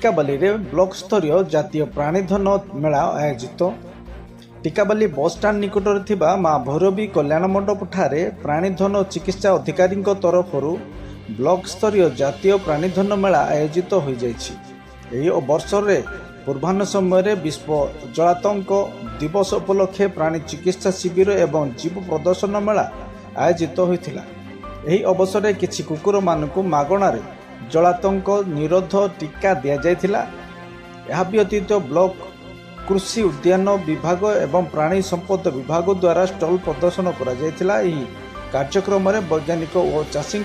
टिकाबाली रे ब्लॉक स्तरीय जातीय प्राणीधन मेला आयोजित। टिकाबाली बस स्टाण्ड निकटरे थिबा माँ भैरवी कल्याण मंडप ठारे प्राणीधन चिकित्सा अधिकारी तरफ ब्लॉक स्तरीय जातीय प्राणीधन मेला आयोजित हो जाइछि। एही अवसर रे पूर्वाह्न समय विश्व जलातंक दिवस उपलक्षे प्राणी चिकित्सा शिविर एवं जीव प्रदर्शन मेला आयोजित होइथिला। एही अवसर रे किछि कुकुर मानकु मागणारे जलातंक निरोध टीका दिया जाइथिला। एहा व्यतीत ब्लॉक कृषि उद्यान विभाग एवं प्राणी संपद विभाग द्वारा स्टल प्रदर्शन करा जाइथिला। एही कार्यक्रम रे वैज्ञानिक और चाषी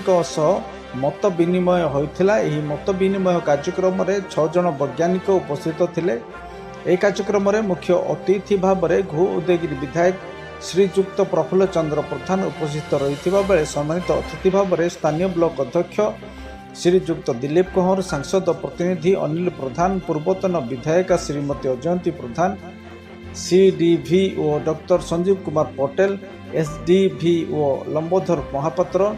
मत विनिमय होइथिला। एही मत विनिमय कार्यक्रम रे 6 जन वैज्ञानिक उपस्थित थिले। एही कार्यक्रम रे मुख्य अतिथि भाव में घो उदयगिरी विधायक श्रीजुक्त प्रफुल्ल चंद्र प्रधान उपस्थित रहिथिबा बेले सम्मानित अतिथि भाव में स्थानीय ब्लॉक अध्यक्ष श्रीजुक्त दिलीप कंवर, सांसद प्रतिनिधि अनिल प्रधान, पूर्वतन विधायिका Shrimati Ajayanti Pradhan, CDVO doctor Sanjeev Kumar Patel, SDVO Lambodhar Mahapatra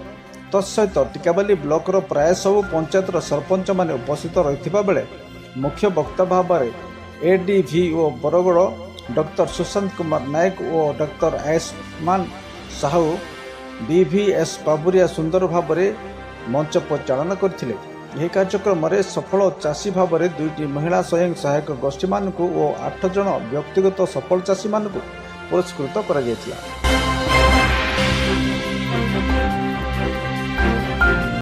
तत्सहित टिकाबाली ब्लॉकर प्राय सब पंचायतर सरपंच माने उपस्थित रहिथिबा बेले मुख्य वक्ता भाव में ADVO बरगड़ डॉक्टर सुशांत कुमार नायक और डॉक्टर आयुष्मान साहू BVS बाबुरिया सुंदर भाव में मंच परिचालन करथिले। यह कार्यक्रम में सफल चाषी भाव में 2टी महिला स्वयं सहायक गोष्ठी मानक और 8 जन व्यक्तिगत सफल चाषी मानक पुरस्कृत करा जायतिला।